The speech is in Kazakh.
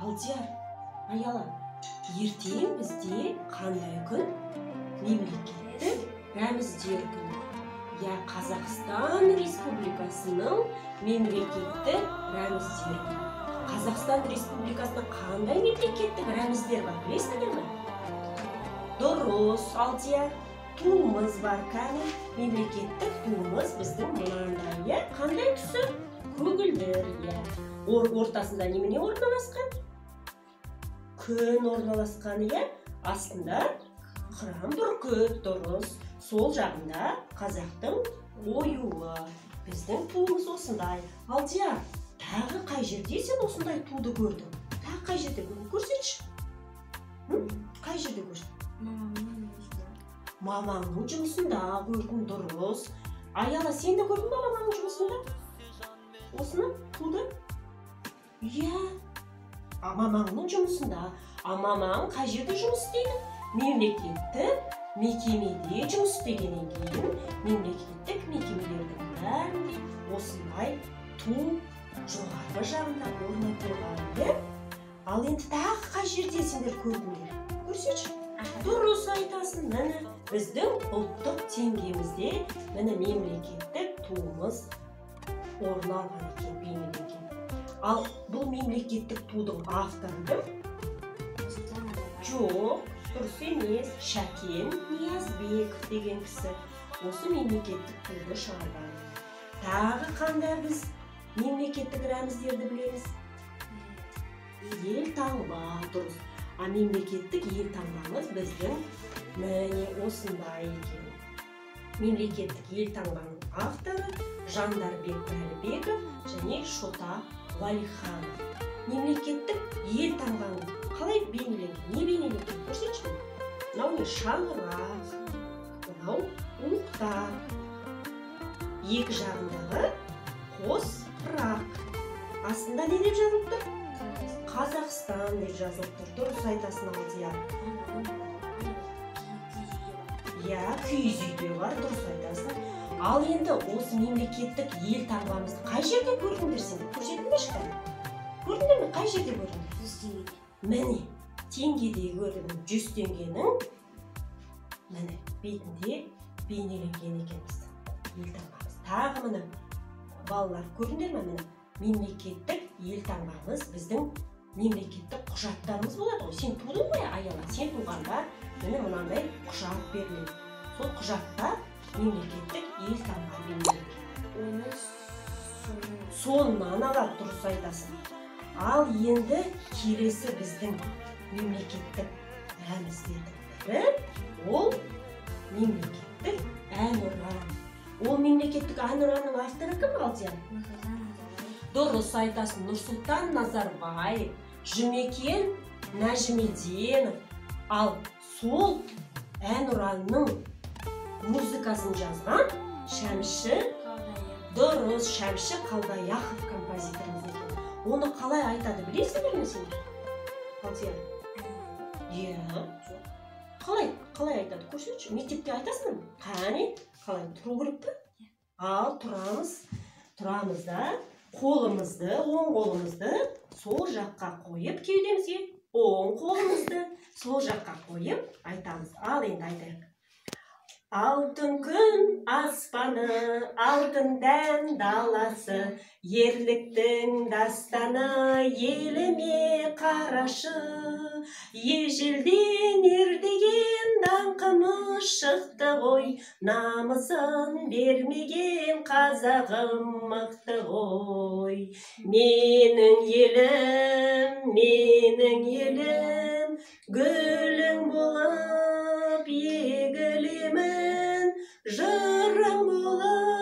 Алдияр, аяла, ертең бізде қандай күн? Мемлекеттік рәміздер күні. Я Қазақстан Республикасының мемлекеттік рәміздер күні. Қазақстан Республикасының қандай мемлекеттік рәміздер бар, білесіңдер ме? Дұрыс, Алдияр. Туымыз бар, кәне. Мемлекеттік туымыз біздің мынандай, қандай түсі? Көгілдір, ортасында немене орналасқан? Күн орналасқан, астында қыран бүркіт, дұрыс. Сол жағында қазақтың оюы. Біздің туымыз осындай. Алдияр, тағы қай жерде сен осындай туды көрдің? Тағы қай жерде көрдің? Көрсетші. Қай жерде көрдің? Мамаңның жұмысында көрдің, дұрыс. Аяла, сен де көрдің бе мамаңның жұмысында? Осыны туды? Мамаңның жұмысында. Мамаң қай жерде жұмыс істейді? Мемлекеттік мекемеде жұмыс істегеннен кейін мемлекеттік мекемелердің бәрінде осындай ту жоғарғы жағында орнатылған. Ал енді тағы қай жерде сендер көрдіңдер? Көрсетші. Дұрыс айтасың, міне біздің ұлттық теңгемізде міне мемлекеттік туымыз орын алған екен, бейнеленген. Ал бұл мемлекеттік тудың авторы кім? Жоқ, дұрыс емес. Шәкен Ниязбеков деген кісі осы мемлекеттік туды шығарған. Тағы қандай біз мемлекеттік рәміздерді білеміз? Елтаңба, дұрыс. А мемлекеттік елтаңбамыз біздің міне осындай екен. Мемлекеттік елтаңбаның авторы Жандарбек Бәлібеков және Шота Уәлиханов. Мемлекеттік елтаңбаның қалай бейнеленген? Не бейнеленген? Көрсетші. Мынау не? Шаңырақ, мынау уықтар. Екі жағындағы қос пырақ. Астында не деп жазылып тұр? Қазақстан деп жазылып тұр. Дұрыс айтасың, Алдияр. Киіз үйде бар, дұрыс айтасың. Ал енді осы мемлекеттік елтаңбамызды қай жерде көрдіңдер сендер? Көрсетіңдер шыққан? Көрдіңдер ме? Қай жерде көрдіңдер? Міне, теңгеде көрдім. 100 теңгенің міне бетінде бейнеленген екен біздің елтаңбамыз. Тағы міне балалар көрдіңдер ме? Міне мемлекеттік елтаңбамыз біздің мемлекеттік құжаттарымыз болады ғой. Сен тудың ғой, Аяла? Сен туғанда міне мынандай құжат беріледі. Сол құжатта мемлекеттік елтаңба бейнеленген. Сонынан алады, дұрыс айтасың. Ал енді келесі біздің мемлекеттік рәміздердің бірі ол мемлекеттік әнұран. Ол мемлекеттік әнұранның авторы кім, Алдияр? Дұрыс айтасың, Нұрсұлтан Назарбаев, Жұмекен Нәжімеденов. Ал сол әнұранның музыкасын жазған Шәмші, дұрыс, Шәмші Қалдаяқов композиторымыз екен. Оны қалай айтады, білесіңдер ме сендер? Алдияр? Қалай айтады? Көрсетші, мектепте айтасың ба? Қане, қалай тұру керек пе? Ал тұрамыз да қолымызды, оң қолымызды сол жаққа қойып, кеудемізге оң қолымызды сол жаққа қойып айтамыз. Ал енді айтайық. Алтын күн аспаны, алтын дән даласы, ерліктің дастаны еліме қарашы. Ежелден ердеген даңқымыз шықты ғой, намысын бермеген қазағым мықты ғой. Менің елім, гүлің болып егілемін, жырың болып